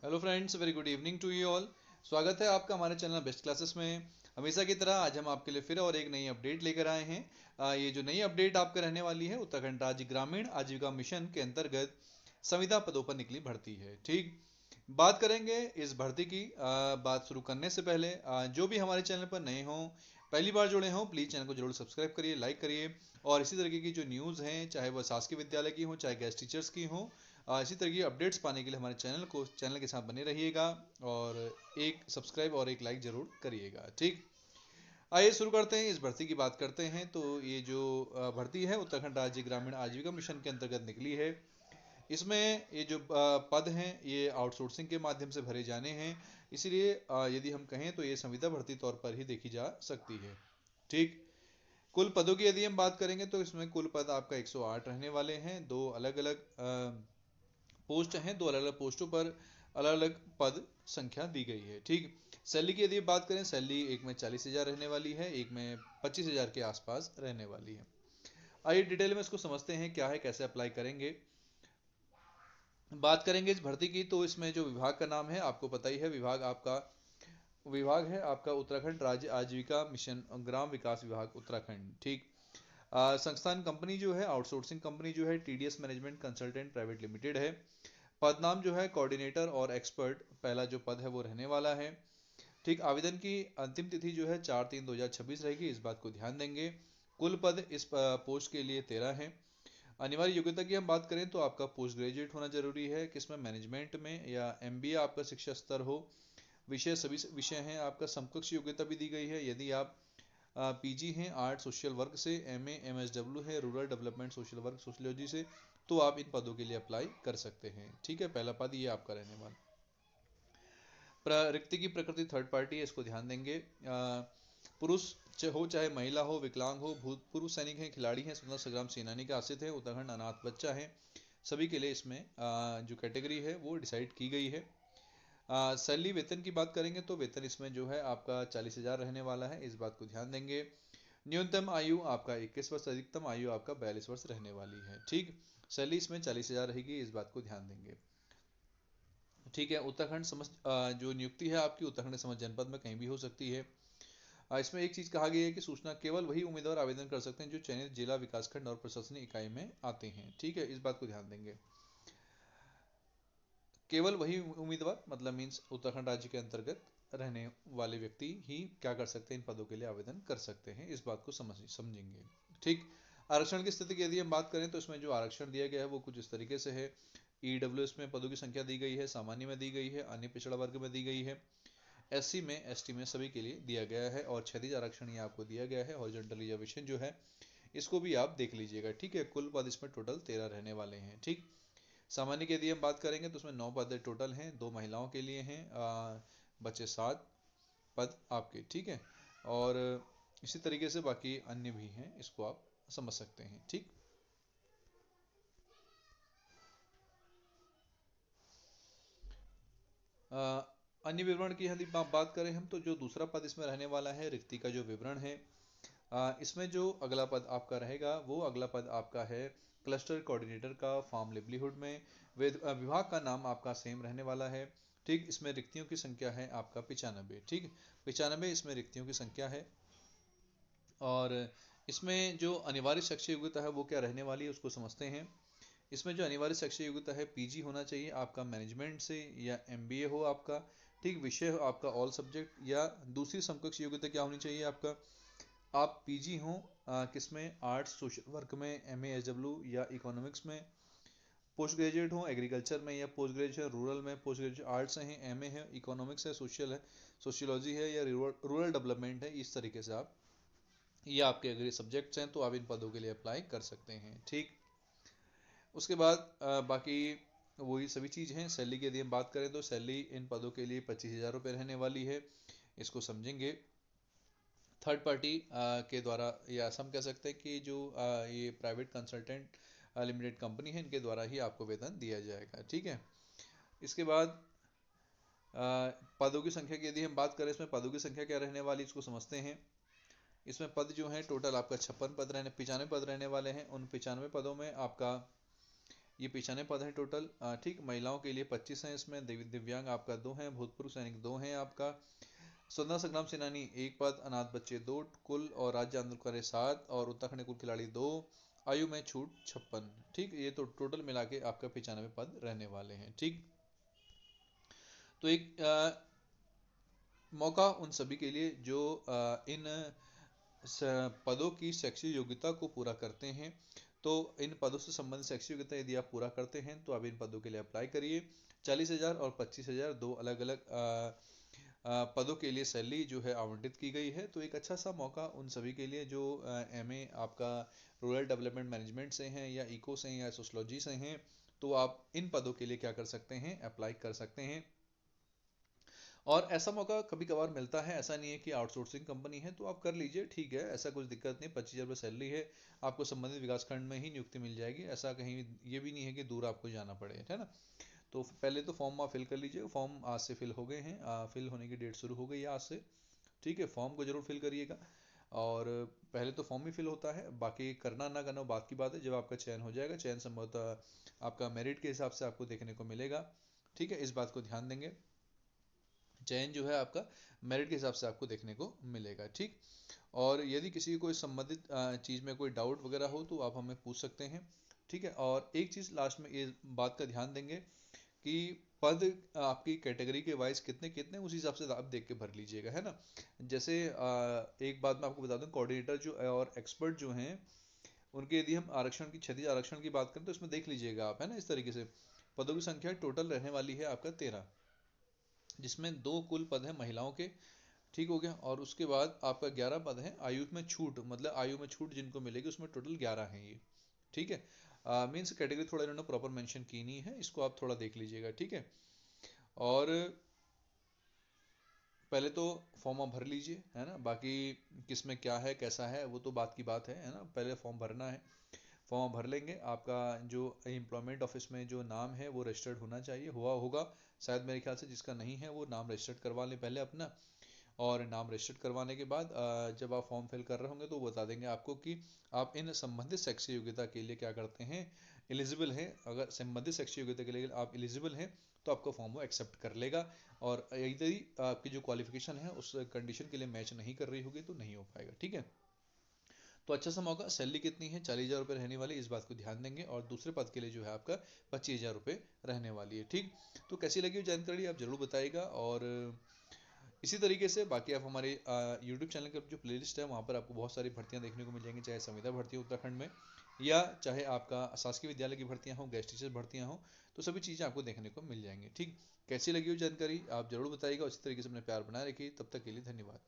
Hello friends, very good evening to you all. स्वागत है आपका हमारे चैनल बेस्ट क्लासेस में। हमेशा की तरह आज हम आपके लिए फिर और एक नई अपडेट लेकर आए हैं। ये जो नई अपडेट आपका रहने वाली है उत्तराखंड राज्य ग्रामीण आजीविका मिशन के अंतर्गत संविदा पदों पर निकली भर्ती है। ठीक, बात करेंगे इस भर्ती की। बात शुरू करने से पहले जो भी हमारे चैनल पर नए हों, पहली बार जुड़े हों, प्लीज़ चैनल को जरूर सब्सक्राइब करिए, लाइक करिए। और इसी तरीके की जो न्यूज़ हैं, चाहे वह शासकीय विद्यालय की हो, चाहे गेस्ट टीचर्स की हो, इसी तरह की अपडेट्स पाने के लिए हमारे चैनल के साथ बने रहिएगा। और एक सब्सक्राइब और एक लाइक जरूर करिएगा। ठीक, आइए शुरू करते हैं, इस भर्ती की बात करते हैं। तो ये जो भर्ती है उत्तराखंड राज्य ग्रामीण आजीविका मिशन के अंतर्गत निकली है। इसमें ये जो पद हैं ये आउटसोर्सिंग के माध्यम से भरे जाने हैं। इसलिए यदि हम कहें तो ये संविदा भर्ती तौर पर ही देखी जा सकती है। ठीक, कुल पदों की यदि हम बात करेंगे तो इसमें कुल पद आपका 108 रहने वाले हैं। दो अलग अलग पोस्ट हैं, दो अलग अलग पोस्टों पर अलग अलग पद संख्या दी गई है। ठीक, सैलरी की यदि बात करें, सैलरी एक में 40,000 रहने वाली है, एक में 25,000 के आसपास रहने वाली है। आइए डिटेल में इसको समझते हैं क्या है, कैसे अप्लाई करेंगे। बात करेंगे इस भर्ती की तो इसमें जो विभाग का नाम है आपको पता ही है। विभाग है आपका उत्तराखंड राज्य आजीविका मिशन ग्राम विकास विभाग उत्तराखंड। ठीक, संस्थान कंपनी जो है, आउटसोर्सिंग कंपनी जो है, TDS management consultant private limited है। पद नाम जो है कोऑर्डिनेटर और एक्सपर्ट, पहला जो पद है वो रहने वाला है। ठीक, आवेदन की अंतिम तिथि जो है 4/3/2026 रहेगी, इस बात को ध्यान देंगे। कुल पद इस पोस्ट के लिए 13 हैं। अनिवार्य योग्यता की हम बात करें तो आपका पोस्ट ग्रेजुएट होना जरूरी है, किसमें मैनेजमेंट में या MBA आपका शिक्षा स्तर हो। विषय सभी विषय हैं, आपका समकक्ष योग्यता भी दी गई है। यदि आप PG हैं आर्ट सोशल वर्क से, MA MSW है रूरल डेवलपमेंट सोशल वर्क सोशलियोलॉजी से, तो आप इन पदों के लिए अप्लाई कर सकते हैं। ठीक है, पहला पद ये आपका रहने वाला। रिक्ति की प्रकृति थर्ड पार्टी है, इसको ध्यान देंगे। पुरुष हो चाहे महिला हो, विकलांग हो, भूतपूर्व सैनिक हैं, खिलाड़ी हैं, स्वतंत्रता संग्राम सेनानी का आश्रित है, उत्तराखंड अनाथ बच्चा है, सभी के लिए इसमें जो कैटेगरी है वो डिसाइड की गई है। सैलरी वेतन की बात करेंगे तो वेतन इसमें जो है आपका 40,000 रहने वाला है, इस बात को ध्यान देंगे। न्यूनतम आयु आपका 21 वर्ष, अधिकतम आयु आपका 42 वर्ष रहने वाली है। ठीक, सैलरी इसमें 40,000 रहेगी, इस बात को ध्यान देंगे। ठीक है, उत्तराखंड समस्त जो नियुक्ति है आपकी उत्तराखंड समस्त जनपद में कहीं भी हो सकती है। इसमें एक चीज कहा गया है कि सूचना केवल वही उम्मीदवार आवेदन कर सकते हैं जो चयनित जिला विकासखंड और प्रशासनिक इकाई में आते हैं। ठीक है, इस बात को ध्यान देंगे। केवल वही उम्मीदवार मतलब मीन्स उत्तराखंड राज्य के अंतर्गत रहने वाले व्यक्ति ही क्या कर सकते हैं, इन पदों के लिए आवेदन कर सकते हैं, इस बात को समझेंगे। ठीक, आरक्षण की स्थिति की यदि हम बात करें तो इसमें जो आरक्षण दिया गया है वो कुछ इस तरीके से है। EWS में पदों की संख्या दी गई है, सामान्य में दी गई है, अन्य पिछड़ा वर्ग में दी गई है, SC में ST में सभी के लिए दिया गया है, और क्षैतिज आरक्षण ये आपको दिया गया है। हॉरिजॉन्टल रिजर्वेशन जो है इसको भी आप देख लीजिएगा। ठीक है, कुल पद इसमें टोटल 13 रहने वाले हैं। ठीक, सामान्य की यदि हम बात करेंगे तो उसमें 9 पद टोटल हैं, 2 महिलाओं के लिए हैं, बचे 7 पद आपके। ठीक है, और इसी तरीके से बाकी अन्य भी हैं, इसको आप समझ सकते हैं। ठीक, अन्य विवरण की यदि बात करें हम तो जो दूसरा पद इसमें रहने वाला है रिक्ति का जो विवरण है, इसमें जो अगला पद आपका रहेगा वो अगला पद आपका है क्लस्टर कोऑर्डिनेटर का फार्म लिवलीहुड में। विभाग का नाम आपका सेम रहने वाला है। ठीक, इसमें रिक्तियों की संख्या है आपका 95। ठीक, 95 इसमें रिक्तियों की संख्या है। और इसमें जो अनिवार्य शैक्षिक योग्यता है वो क्या रहने वाली है उसको समझते हैं। इसमें जो अनिवार्य शैक्षिक योग्यता है PG होना चाहिए आपका मैनेजमेंट से, या MBA हो आपका। ठीक, विषय हो आपका ऑल सब्जेक्ट, या दूसरी समकक्ष योग्यता क्या होनी चाहिए आपका, आप PG हो किसमें, आर्ट्स सोशल वर्क में, MA SW या इकोनॉमिक्स में। पोस्ट ग्रेजुएट हो एग्रीकल्चर में, या पोस्ट ग्रेजुएशन रूरल में, पोस्ट ग्रेजुएट आर्ट्स है, MA है, इकोनॉमिक्स है, सोशल है, सोशियोलॉजी है, या रूरल डेवलपमेंट है। इस तरीके से आप, ये आपके अगर सब्जेक्ट्स हैं तो आप इन पदों के लिए अप्लाई कर सकते हैं। ठीक, उसके बाद बाकी वही सभी चीज़ हैं। सैलरी की यदि हम बात करें तो सैलरी इन पदों के लिए 25,000 रुपये रहने वाली है, इसको समझेंगे। थर्ड पार्टी के द्वारा, या हम कह सकते हैं कि जो ये प्राइवेट कंसल्टेंट लिमिटेड कंपनी है इनके द्वारा ही आपको वेतन दिया जाएगा। ठीक है, इसके बाद पदों की संख्या की यदि हम बात करें, इसमें पदों की संख्या क्या रहने वाली इसको समझते हैं। इसमें पद जो हैं टोटल आपका 56 पद रहने 95 पद रहने वाले हैं। उन 95 पदों में आपका ये पहचाने पद हैं टोटल। ठीक, महिलाओं के लिए 25 हैं, इसमें दिव्यांग आपका 2 हैं, भूतपूर्व सैनिक 2 हैं आपका, स्वतंत्रता संग्राम सेनानी 1 पद, अनाथ बच्चे 2 कुल, और राज्य आंदोलन 7, और उत्तराखंड कुल खिलाड़ी 2, आयु में छूट 56। ठीक, ये तो टोटल मिला के आपका 95 पद रहने वाले हैं। ठीक, तो एक मौका उन सभी के लिए जो इन पदों की शैक्षिक योग्यता को पूरा करते हैं। तो इन पदों से संबंधित शैक्षिक योग्यता यदि आप पूरा करते हैं तो आप इन पदों के लिए अप्लाई करिए। 40,000 और 25,000 दो अलग अलग पदों के लिए सैलरी जो है आवंटित की गई है। तो एक अच्छा सा मौका उन सभी के लिए जो एमए आपका रूरल डेवलपमेंट मैनेजमेंट से हैं या इको से हैं या सोशलॉजी से हैं, तो आप इन पदों के लिए क्या कर सकते हैं, अप्लाई कर सकते हैं। और ऐसा मौका कभी कभार मिलता है, ऐसा नहीं है कि आउटसोर्सिंग कंपनी है तो आप कर लीजिए, ठीक है, ऐसा कुछ दिक्कत नहीं। 25,000 सैलरी है, आपको संबंधित विकासखंड में ही नियुक्ति मिल जाएगी, ऐसा कहीं ये भी नहीं है कि दूर आपको जाना पड़े, है ना। तो पहले तो फॉर्म आप फिल कर लीजिए, फॉर्म आज से फिल हो गए हैं, फिल होने की डेट शुरू हो गई है आज से। ठीक है, फॉर्म को जरूर फिल करिएगा। और पहले तो फॉर्म ही फिल होता है, बाकी करना ना करना बात की बात है। जब आपका चयन हो जाएगा, चयन संभवतः आपका मेरिट के हिसाब से आपको देखने को मिलेगा। ठीक है, इस बात को ध्यान देंगे, चयन जो है आपका मेरिट के हिसाब से आपको देखने को मिलेगा। ठीक, और यदि किसी को इस संबंधित चीज़ में कोई डाउट वगैरह हो तो आप हमें पूछ सकते हैं। ठीक है, और एक चीज़ लास्ट में ये बात का ध्यान देंगे कि पद आपकी कैटेगरी के वाइज कितने कितने उस हिसाब से आप देख के भर लीजिएगा, है ना। जैसे एक बात मैं आपको बता दूं, कोऑर्डिनेटर जो और एक्सपर्ट जो हैं उनके यदि हम आरक्षण की क्षैतिज आरक्षण की बात करें तो इसमें देख लीजिएगा आप, है ना। इस तरीके से पदों की संख्या टोटल रहने वाली है आपका 13, जिसमें 2 कुल पद हैं महिलाओं के। ठीक हो गया, और उसके बाद आपका 11 पद है आयु में छूट, मतलब आयु में छूट जिनको मिलेगी उसमें टोटल 11 हैं ये। ठीक है, मीन्स कैटेगरी थोड़ा इन्होंने प्रॉपर मेंशन की नहीं है, इसको आप थोड़ा देख लीजिएगा। ठीक है, और पहले तो फॉर्म आप भर लीजिए, है ना। बाकी किस में क्या है कैसा है वो तो बात की बात है ना। पहले फॉर्म भरना है, फॉर्म भर लेंगे, आपका जो एम्प्लॉयमेंट ऑफिस में जो नाम है वो रजिस्टर्ड होना चाहिए, हुआ होगा शायद मेरे ख्याल से। जिसका नहीं है वो नाम रजिस्टर्ड करवा लें पहले अपना, और नाम रजिस्टर्ड करवाने के बाद जब आप फॉर्म फिल कर रहे होंगे तो वो बता देंगे आपको कि आप इन संबंधित शैक्षिक योग्यता के लिए क्या करते हैं, एलिजिबल हैं। अगर संबंधित शैक्षिक योग्यता के लिए आप एलिजिबल हैं तो आपका फॉर्म वो एक्सेप्ट कर लेगा, और यदि आपकी जो क्वालिफिकेशन है उस कंडीशन के लिए मैच नहीं कर रही होगी तो नहीं हो पाएगा। ठीक है, तो अच्छा सा मौका। सैलरी कितनी है, 40,000 रुपये रहने वाली, इस बात को ध्यान देंगे। और दूसरे पद के लिए जो है आपका 25,000 रुपये रहने वाली है। ठीक, तो कैसी लगी जानकारी आप जरूर बताइएगा। और इसी तरीके से बाकी आप हमारे यूट्यूब चैनल का जो प्लेलिस्ट है वहाँ पर आपको बहुत सारी भर्तियाँ देखने को मिल जाएंगी, चाहे संविदा भर्ती हो उत्तराखंड में, या चाहे आपका शासकीय विद्यालय की भर्तियाँ हों, गेस्ट टीचर भर्तियाँ हों, तो सभी चीज़ें आपको देखने को मिल जाएंगी। ठीक, कैसी लगी हो जानकारी आप जरूर बताइएगा, उसी तरीके से अपने प्यार बनाए रखिए। तब तक के लिए धन्यवाद।